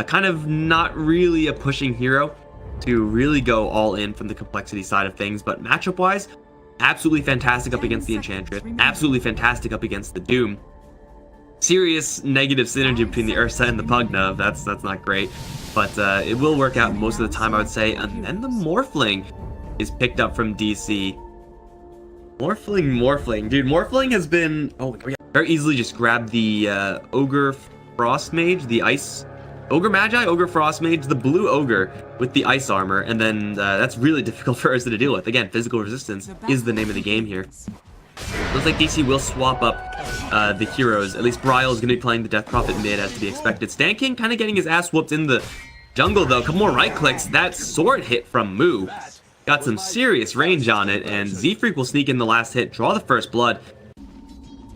Kind of not really a pushing hero to really go all in from the complexity side of things, but matchup wise, absolutely fantastic up against the Enchantress, absolutely fantastic up against the Doom. Serious negative synergy between the Ursa and the Pugna. That's not great, but it will work out most of the time, I would say. And then the Morphling is picked up from DC. Morphling, dude. Morphling has been very easily just grab the Ogre Frost Mage, the Ice Ogre Magi, Ogre Frost Mage, the blue Ogre with the ice armor, and then that's really difficult for Ursa to deal with. Again, physical resistance is the name of the game here. Looks like DC will swap up the heroes. At least Bryle is going to be playing the Death Prophet mid as to be expected. Stan King kind of getting his ass whooped in the jungle though. A couple more right clicks. That sword hit from Moo got some serious range on it, and Z-Freak will sneak in the last hit, draw the first blood.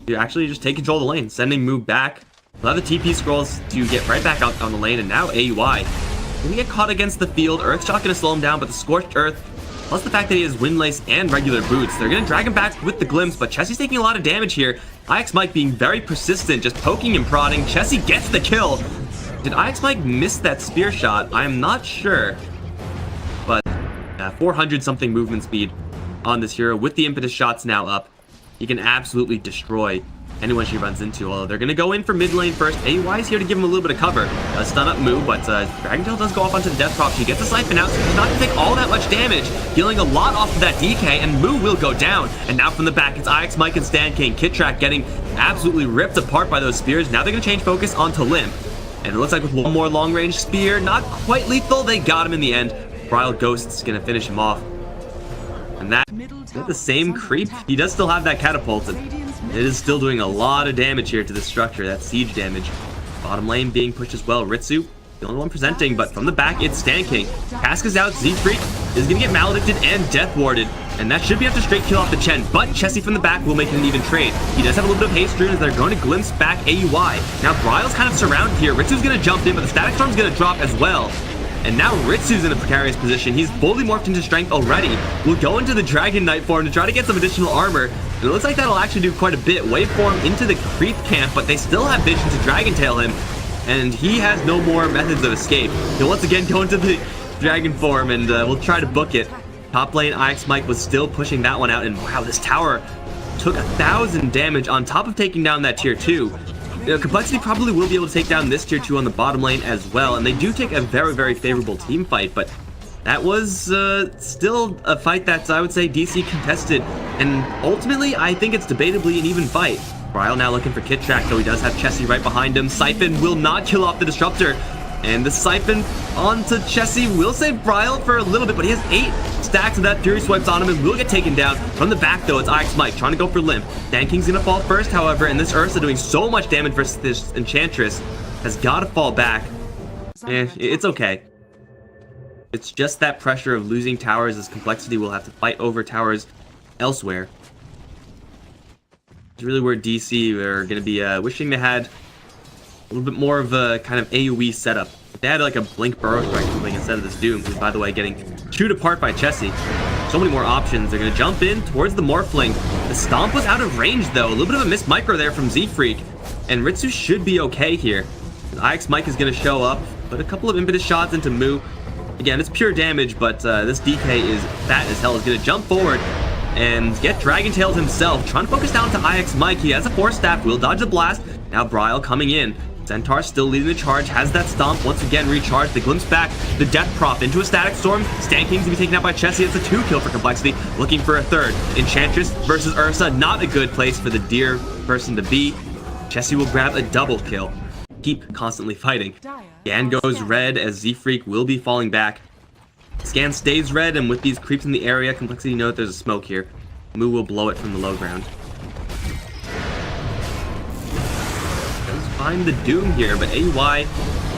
You actually just take control of the lane, sending Moo back. We'll have the TP scrolls to get right back out on the lane, and now AUI. When we get caught against the field, Earthshock going to slow him down, but the Scorched Earth, plus the fact that he has Windlace and regular boots, they're going to drag him back with the Glimpse, but Chessie's taking a lot of damage here. IX Mike being very persistent, just poking and prodding. Chessie gets the kill. Did IX Mike miss that spear shot? I'm not sure. But 400 something movement speed on this hero with the impetus shots now up. He can absolutely destroy anyone she runs into, although they're going to go in for mid lane first. AUI is here to give him a little bit of cover. Stun up Moo, but Dragon Tail does go off onto the Death Prop. She gets the Siphon out, so she's not going to take all that much damage, dealing a lot off of that DK, and Moo will go down. And now from the back, it's IX Mike and Stan King. Kittrack getting absolutely ripped apart by those spears. Now they're going to change focus onto Limp. And it looks like with one more long-range spear, not quite lethal, they got him in the end. Bryle Ghost's going to finish him off. And that is the same creep. He does still have that catapult, and it is still doing a lot of damage here to the structure. That siege damage. Bottom lane being pushed as well. Ritsu, the only one presenting, but from the back, it's Stan King. Cask is out. Z-Freak is going to get maledicted and death warded, and that should be enough to straight kill off the Chen, but Chessie from the back will make it an even trade. He does have a little bit of haste rune as they're going to glimpse back AUI. Now Bryle's kind of surrounded here. Ritsu's going to jump in, but the Static Storm's going to drop as well. And now Ritsu's in a precarious position. He's fully morphed into strength already. We'll go into the Dragon Knight form to try to get some additional armor. And it looks like that'll actually do quite a bit. Waveform into the creep camp, but they still have vision to Dragon Tail him. And he has no more methods of escape. He'll once again go into the Dragon form, and we'll try to book it. Top lane, IX Mike was still pushing that one out. And wow, this tower took 1,000 damage on top of taking down that tier 2. Complexity probably will be able to take down this tier 2 on the bottom lane as well, and they do take a very, very favorable team fight, but that was still a fight that I would say DC contested, and ultimately I think it's debatably an even fight. Bryle now looking for Kittrack, though he does have Chessie right behind him. Siphon will not kill off the Disruptor, and the Siphon onto Chessie will save Bryle for a little bit, but he has 8 stacks of that Fury Swipes on him and will get taken down. From the back, though, it's IX Mike trying to go for Limp. Stan King's going to fall first, however, and this Ursa doing so much damage versus this Enchantress has got to fall back. It's okay. It's just that pressure of losing towers as Complexity will have to fight over towers elsewhere. It's really where DC are going to be wishing they had a little bit more of a kind of AoE setup. If they had like a Blink Burrow Strike something instead of this Doom, who's by the way getting chewed apart by Chessie. So many more options. They're going to jump in towards the Morphling. The Stomp was out of range though. A little bit of a missed micro there from Z-Freak. And Ritsu should be okay here. IX Mike is going to show up, but a couple of impetus shots into Moo. Again, it's pure damage, but this DK is fat as hell. Is going to jump forward and get Dragon Tailed himself. Trying to focus down to IX Mike. He has a Force Staff, will dodge the blast. Now Bryle coming in. Centaur still leading the charge, has that Stomp, once again recharged, the Glimpse back, the Death Prop into a Static Storm. Stan King's gonna be taken out by Chessie. It's a 2 kill for Complexity, looking for a third. Enchantress versus Ursa, not a good place for the dear person to be. Chessie will grab a double kill. Keep constantly fighting. Scan goes red as Z-Freak will be falling back. Scan stays red, and with these creeps in the area, Complexity know that there's a smoke here. Moo will blow it from the low ground. Find the Doom here, but AUI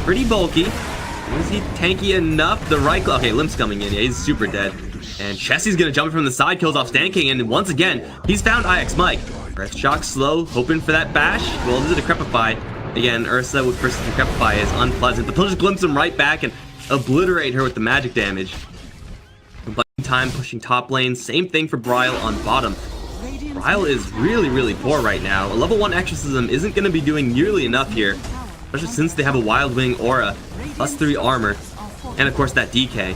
pretty bulky. Was he tanky enough? The right click. Okay, Limp's coming in. Yeah, he's super dead. And Chessie's gonna jump from the side, kills off Stan King, and once again, he's found IX Mike. Earthshock slow, hoping for that bash. Well, this is a Decrepify. Again, Ursa versus Decrepify is unpleasant, but they'll just glimpse him right back and obliterate her with the magic damage. Time pushing top lane. Same thing for Bryle on bottom. Bryle is really, really poor right now. A level 1 Exorcism isn't going to be doing nearly enough here. especially since they have a Wild Wing aura, +3 armor, and of course that DK.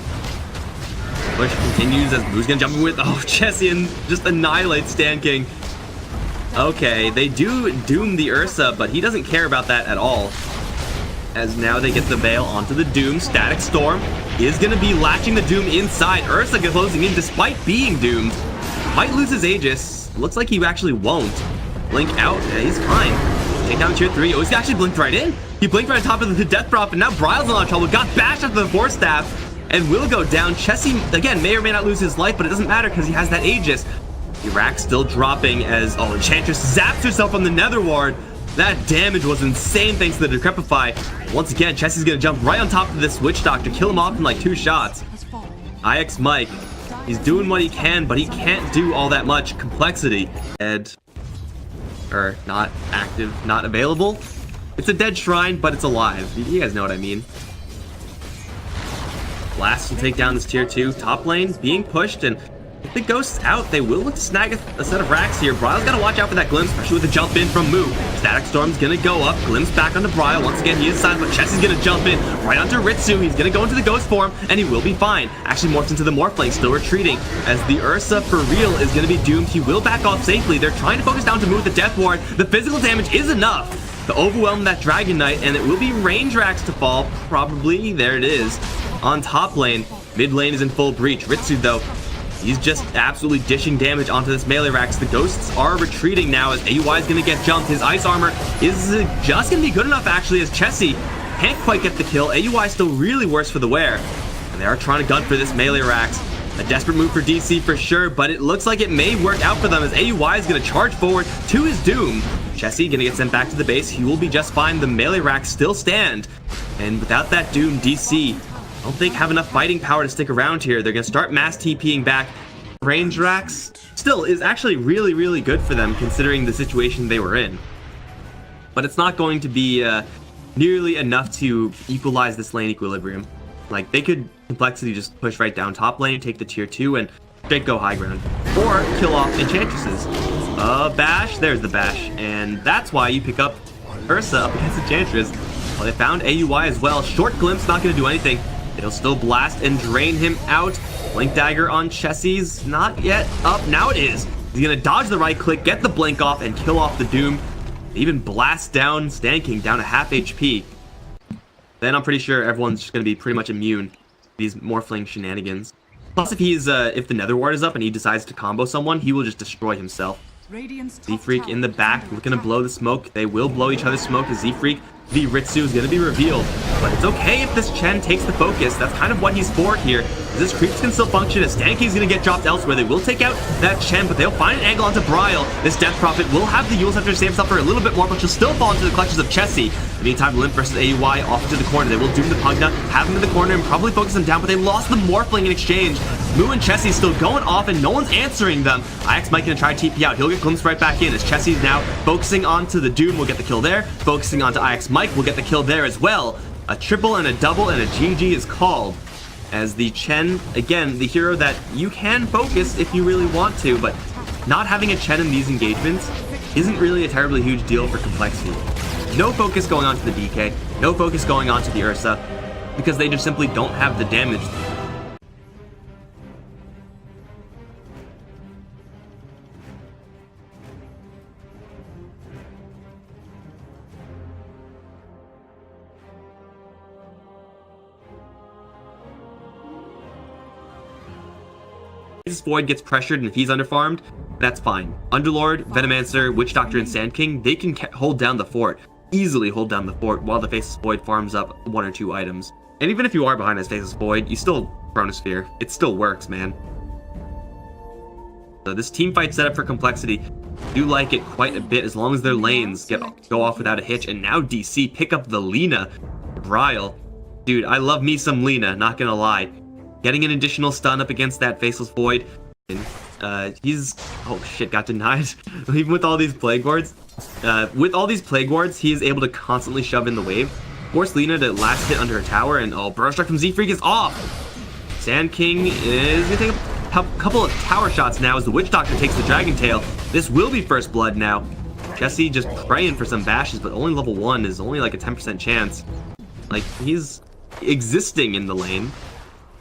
Push continues as Boo's gonna jump in with, oh, Chessian just annihilates Stan King. Okay, they do doom the Ursa, but he doesn't care about that at all. As now they get the Veil onto the Doom. Static Storm is going to be latching the Doom inside. Ursa closing in despite being doomed. Might lose his Aegis. Looks like he actually won't. Blink out. Yeah, he's fine. Take down tier 3. Oh, he's actually blinked right in. He blinked right on top of the Death Prophet. Now Bryle's in a lot of trouble. Got bashed after the Force Staff and will go down. Chessie, again, may or may not lose his life, but it doesn't matter because he has that Aegis. Iraq still dropping as, oh, Enchantress zaps herself on the Nether Ward. That damage was insane thanks to the Decrepify. Once again, Chessie's gonna jump right on top of this Witch Doctor, kill him off in like 2 shots. IX Mike, he's doing what he can, but he can't do all that much. Complexity. Dead. Or not active, not available. It's a dead shrine, but it's alive. You guys know what I mean. Blast will take down this tier 2 top lane, being pushed, and if the Ghost's out, they will look to snag a set of racks here. Bryle's got to watch out for that Glimpse, especially with the jump in from Moo. Static Storm's going to go up. Glimpse back onto Bryle. Once again, he is silent, but Chessie's going to jump in right onto Ritsu. He's going to go into the Ghost form, and he will be fine. Actually morphs into the Morphling, still retreating. As the Ursa, for real, is going to be doomed. He will back off safely. They're trying to focus down to Moo with the Death Ward. The physical damage is enough to overwhelm that Dragon Knight, and it will be range racks to fall. Probably. There it is. On top lane. Mid lane is in full breach. Ritsu, though, he's just absolutely dishing damage onto this melee racks. The Ghosts are retreating now as AUI is going to get jumped. His ice armor is just going to be good enough, actually, as Chessie can't quite get the kill. AUI still really worse for the wear. And they are trying to gun for this melee racks. A desperate move for DC for sure, but it looks like it may work out for them as AUI is going to charge forward to his doom. Chessie going to get sent back to the base. He will be just fine. The melee racks still stand. And without that doom, DC, I don't think have enough fighting power to stick around here. They're going to start mass TPing back. Range racks still is actually really, really good for them considering the situation they were in. But it's not going to be nearly enough to equalize this lane equilibrium. Like, they could Complexity just push right down top lane, take the tier 2, and straight go high ground. Or kill off Enchantresses. Bash, there's the bash. And that's why you pick up Ursa up against Enchantress. Well, they found AUI as well. Short Glimpse, not going to do anything. It'll still blast and drain him out. Blink Dagger on Chessie's not yet up. Now it is. He's going to dodge the right click, get the blink off, and kill off the Doom. Even blast down Stan King down to half HP. Then I'm pretty sure everyone's just going to be pretty much immune to these Morphling shenanigans. Plus, if the Nether Ward is up and he decides to combo someone, he will just destroy himself. Z-Freak in the back, looking to blow the smoke. They will blow each other's smoke as Z-Freak v Ritsu is going to be revealed. But it's okay if this Chen takes the focus. That's kind of what he's for here. This creeps can still function as Stan King's going to get dropped elsewhere. They will take out that Chen, but they'll find an angle onto Bryle. This Death Prophet will have the Yule Scepter to save himself for a little bit more, but she'll still fall into the clutches of Chessie. In the meantime, Limp versus AUI off into the corner. They will doom the Pugna, have him in the corner, and probably focus him down, but they lost the Morphling in exchange. Moo and Chessie still going off, and no one's answering them. IX Mike gonna try to TP out. He'll get glimpsed right back in as Chessie's now focusing onto the Doom, will get the kill there. Focusing onto IX Mike, will get the kill there as well. A triple and a double and a GG is called. As the Chen, again, the hero that you can focus if you really want to, but not having a Chen in these engagements isn't really a terribly huge deal for Complexity. No focus going on to the DK, no focus going on to the Ursa, because they just simply don't have the damage. Void gets pressured and if he's underfarmed, that's fine. Underlord, Venomancer, Witch Doctor, and Sand King, they can hold down the fort. Easily hold down the fort while the Faceless Void farms up 1 or 2 items. And even if you are behind this Faceless Void, you still Chronosphere. It still works, man. So this team fight setup for Complexity, I do like it quite a bit as long as their lanes go off without a hitch. And now DC pick up the Lina. Bryle. Dude, I love me some Lina, not gonna lie. Getting an additional stun up against that Faceless Void. And, he's... Oh, shit, got denied. Even with all these Plague Wards. He is able to constantly shove in the wave. Force Lina to last hit under her tower. And, oh, Burrow Struck from Z-Freak is off. Sand King is going to take a couple of tower shots now as the Witch Doctor takes the Dragon Tail. This will be first blood now. Jesse just praying for some bashes, but only level 1 is only like a 10% chance. Like, he's existing in the lane.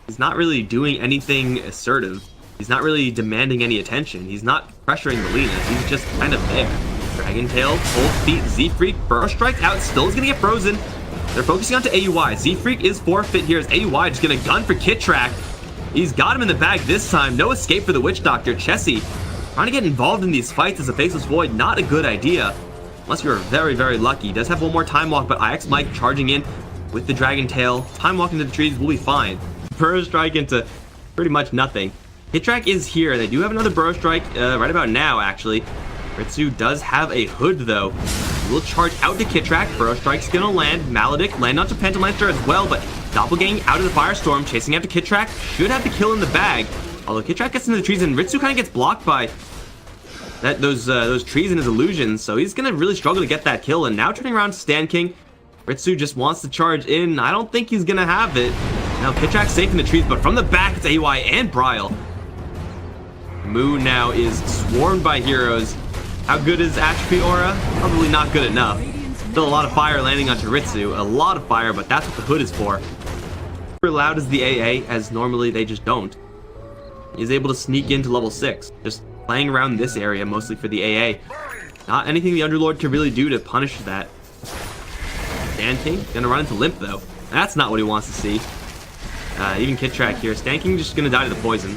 He's not really doing anything assertive. He's not really demanding any attention. He's not pressuring the Lina. He's just kind of there. Dragon Tail, Cold Feet, Z-Freak, Burrow Strike out, still is gonna get frozen. They're focusing onto AUI. Z-Freak is forfeit here as AUI just gonna gun for Kit Track. He's got him in the bag this time. No escape for the Witch Doctor. Chessie trying to get involved in these fights as a Faceless Void, not a good idea. Unless you're very, very lucky. He does have one more Time Walk, but IX Mike charging in with the Dragon Tail. Time Walk into the trees will be fine. Burrow Strike into pretty much nothing. Hit Track is here. They do have another Burrow Strike right about now, actually. Ritsu does have a hood, though. He will charge out to Kit Track. Burrow Strike's gonna land. Maledict land onto Pentalancer as well, but Doppelgang out of the Firestorm, chasing after Kit Track. Should have the kill in the bag. Although Kit Track gets into the trees, and Ritsu kind of gets blocked by those trees and his illusions, so he's gonna really struggle to get that kill. And now turning around to Stan King, Ritsu just wants to charge in. I don't think he's gonna have it. Now Kit Track's safe in the trees, but from the back it's AUI and Bryle. Moo now is swarmed by heroes. How good is Atrophy Aura? Probably not good enough. Still a lot of fire landing onto Ritsu. A lot of fire, but that's what the hood is for. Super loud as the AA, as normally they just don't. He's able to sneak into level 6. Just playing around this area, mostly for the AA. Not anything the Underlord can really do to punish that. Stan King gonna run into Limp, though. That's not what he wants to see. Even Kit Track here. Stan King just gonna die to the poison.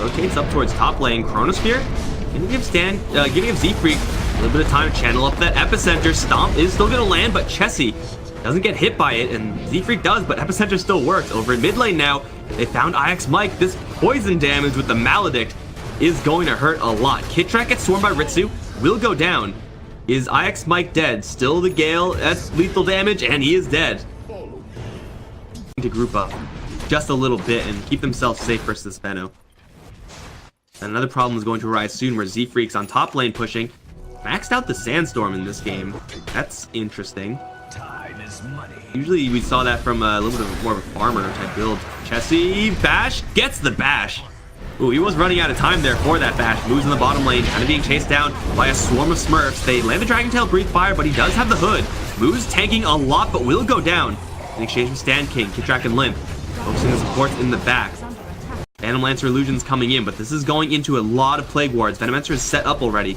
Rotates up towards top lane. Chronosphere gonna give Z-Freak a little bit of time to channel up that Epicenter. Stomp is still gonna land, but Chessie doesn't get hit by it, and Z-Freak does, but Epicenter still works. Over in mid lane now, they found IX Mike. This poison damage with the Maledict is going to hurt a lot. Kit Track gets swarmed by Ritsu, will go down. Is IX Mike dead? Still the Gale, that's lethal damage, and he is dead. To group up just a little bit and keep themselves safe versus this Benno. And another problem is going to arise soon where Z-Freak's on top lane pushing. Maxed out the Sandstorm in this game. That's interesting. Time is money. Usually we saw that from a little bit of more of a farmer type build. Chessie, bash, gets the bash. Ooh, he was running out of time there for that bash. Moves in the bottom lane, kind of being chased down by a swarm of Smurfs. They land the Dragon Tail, breathe fire, but he does have the hood. Moves tanking a lot, but will go down. In exchange from Stan King, Kit Track and Limp. Focusing the supports in the back. Phantom Lancer illusions coming in, but this is going into a lot of Plague Wards. Venomancer is set up already.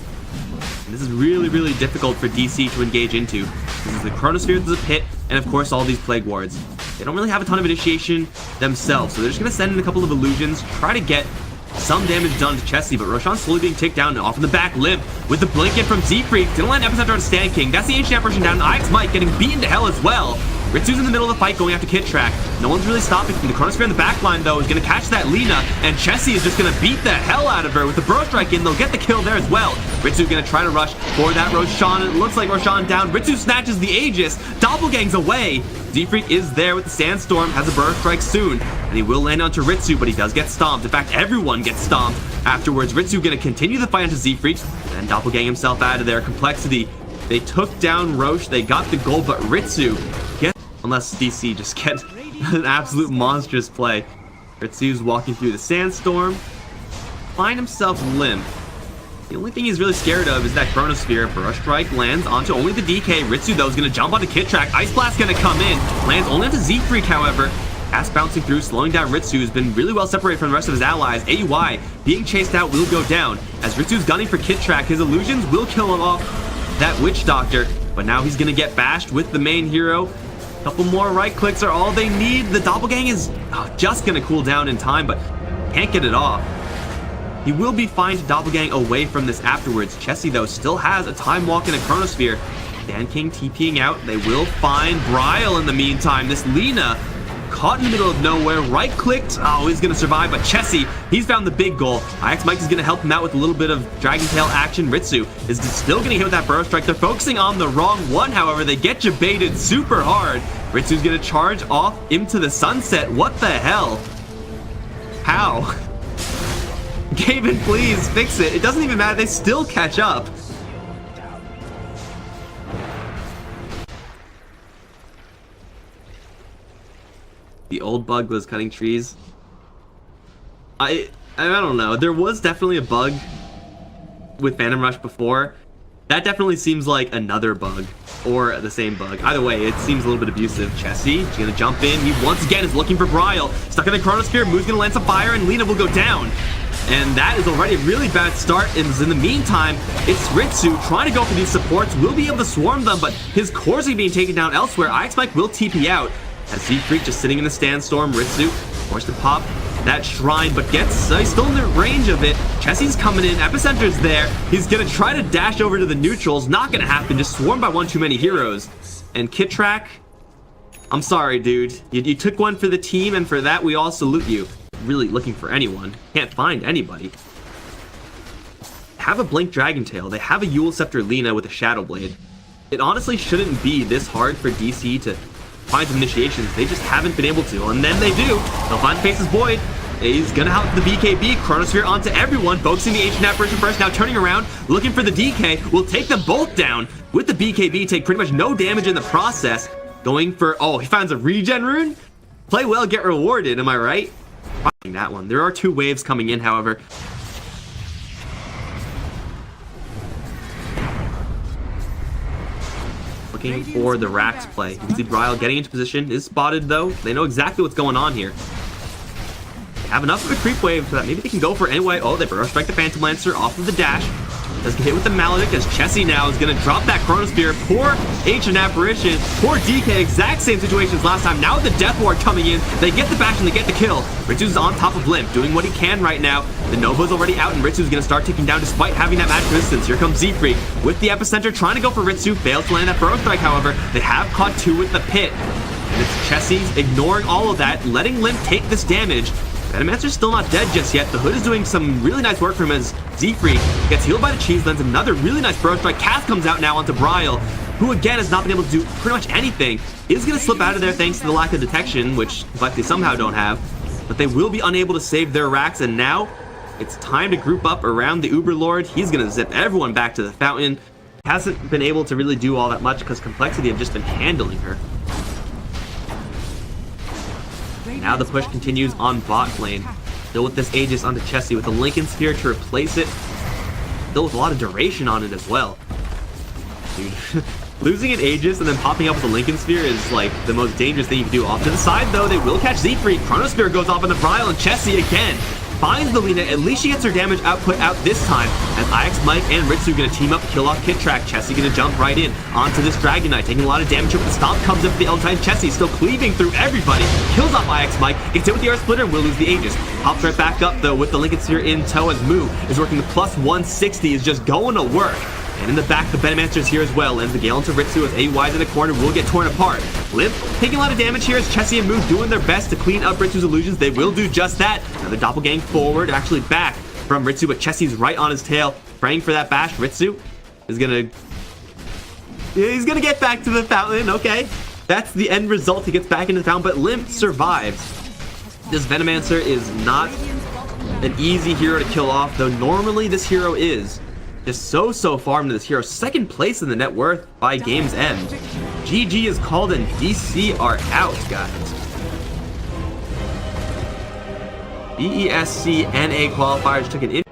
And this is really, really difficult for DC to engage into. This is the Chronosphere, there's a pit, and of course all these Plague Wards. They don't really have a ton of initiation themselves, so they're just going to send in a couple of illusions, try to get some damage done to Chessie, but Roshan slowly being ticked down, and off in the back, Limp with the Blink in from Z-Freak. Didn't land Epicenter on Stan King. That's the ancient apparition down. IX Mike getting beaten to hell as well. Ritsu's in the middle of the fight going after Kit Track. No one's really stopping him. The Chronosphere in the back line, though, is going to catch that Lina, and Chessie is just going to beat the hell out of her with the Burrow Strike in. They'll get the kill there as well. Ritsu's going to try to rush for that Roshan. It looks like Roshan down. Ritsu snatches the Aegis. Doppelgang's away. Z-Freak is there with the Sandstorm, has a Burrow Strike soon, and he will land onto Ritsu, but he does get stomped. In fact, everyone gets stomped afterwards. Ritsu going to continue the fight onto Z-Freak, and Doppelgang himself out of there. Complexity. They took down Roche. They got the goal, but Ritsu gets... Unless DC just gets an absolute monstrous play. Ritsu's walking through the Sandstorm. Find himself Limp. The only thing he's really scared of is that Chronosphere. Burrow Strike lands onto only the DK. Ritsu, though, is going to jump onto Kit Track. Ice Blast going to come in. Lands only onto Z-Freak, however. Cast bouncing through, slowing down Ritsu, who's been really well separated from the rest of his allies. AUI being chased out will go down. As Ritsu's gunning for Kit Track, his illusions will kill him off that Witch Doctor. But now he's going to get bashed with the main hero. Couple more right clicks are all they need. The Doppelgang is just gonna cool down in time, but can't get it off. He will be fine to Doppelgang away from this afterwards. Chessie, though, still has a Time Walk and a Chronosphere. Stan King TPing out. They will find Bryle in the meantime. This Lina caught in the middle of nowhere, right clicked. Oh, he's gonna survive, but Chessie, he's found the big goal. IX Mike is gonna help him out with a little bit of Dragon Tail action. Ritsu is still getting hit with that Burrow Strike. They're focusing on the wrong one, however. They get you baited super hard. Ritsu's gonna charge off into the sunset. What the hell? How? Gaben, please fix it. It doesn't even matter. They still catch up. The old bug was cutting trees. I don't know. There was definitely a bug with Phantom Rush before. That definitely seems like another bug or the same bug. Either way, it seems a little bit abusive. Chessie, she's gonna jump in. He once again is looking for Bryle. Stuck in the Chronosphere. Moo's gonna land some fire, and Lina will go down. And that is already a really bad start. And in the meantime, it's Ritsu trying to go for these supports. Will be able to swarm them, but his cores are being taken down elsewhere. IX Mike will TP out. As Z-Freak just sitting in the Sandstorm. Ritsu forced to pop that shrine, but he's still in the range of it. Chessie's coming in. Epicenter's there. He's gonna try to dash over to the neutrals. Not gonna happen. Just swarmed by one too many heroes. And Kittrack, I'm sorry, dude. You took one for the team, and for that, we all salute you. Really looking for anyone. Can't find anybody. Have a Blink Dragon Tail. They have a Yule Scepter Lina with a Shadow Blade. It honestly shouldn't be this hard for DC to find some initiations. They just haven't been able to, and then they do. They'll find Faceless Void. He's gonna help the BKB. Chronosphere onto everyone. Focusing the Ancient Apparition first, now turning around, looking for the DK. Will take them both down with the BKB. Take pretty much no damage in the process. Going for, oh, he finds a regen rune. Play well, get rewarded, am I right? Finding that one. There are two waves coming in, however. Looking for the Rax play. You can see Bryle getting into position. Is spotted, though. They know exactly what's going on here. They have enough of a creep wave so that maybe they can go for it anyway. Oh, they burst strike the Phantom Lancer off of the dash. Does get hit with the Maledict as Chessie now is going to drop that Chronosphere. Poor Ancient Apparition. Poor DK. Exact same situation as last time. Now with the Death Ward coming in, they get the bash and they get the kill. Ritsu's on top of Limp, doing what he can right now. The Nova's already out, and Ritsu's going to start ticking down despite having that magic resistance. Here comes Z-Freak with the Epicenter, trying to go for Ritsu. Fails to land that Burrow Strike, however. They have caught two with the Pit. And it's Chessie's ignoring all of that, letting Limp take this damage. Venomancer's still not dead just yet. The Hood is doing some really nice work for him as Z-Freak gets healed by the Cheese, lands another really nice Burrow Strike. Cass comes out now onto Bryle, who again has not been able to do pretty much anything. Is going to slip out of there thanks to the lack of detection, which like they somehow don't have. But they will be unable to save their racks, and now it's time to group up around the Uber Lord. He's going to zip everyone back to the fountain. Hasn't been able to really do all that much because Complexity have just been handling her. Now the push continues on bot lane. Still with this Aegis onto Chessie with a Lincoln Sphere to replace it. Still with a lot of duration on it as well. Dude, losing an Aegis and then popping up with a Lincoln Sphere is like the most dangerous thing you can do. Off to the side though, they will catch Z-Freak. Chronosphere goes off on the Bryle, and Chessie again finds the Lina. At least she gets her damage output out this time, as IX Mike and Ritsu gonna team up, kill off Kittrack. Chessie gonna jump right in onto this Dragon Knight, taking a lot of damage. With the stomp comes up with the L-Titan. Chessie still cleaving through everybody, kills off IX Mike, gets hit with the Air Splitter, and will lose the Aegis. Pops right back up though with the Lincoln Sphere in tow, as Moo is working the plus 160, is just going to work. And in the back, the Venomancer's here as well. Lands the Gale into Ritsu as AY's in the corner will get torn apart. Limp taking a lot of damage here as Chessie and Moo doing their best to clean up Ritsu's illusions. They will do just that. Another doppelgang forward, actually back from Ritsu, but Chessie's right on his tail, praying for that bash. Ritsu is gonna... he's gonna get back to the fountain, okay. That's the end result. He gets back into the fountain, but Limp survives. This Venomancer is not an easy hero to kill off, though normally this hero is. Just so far into this hero. Second place in the net worth by game's end. GG is called and DC are out, guys. BESC NA qualifiers took an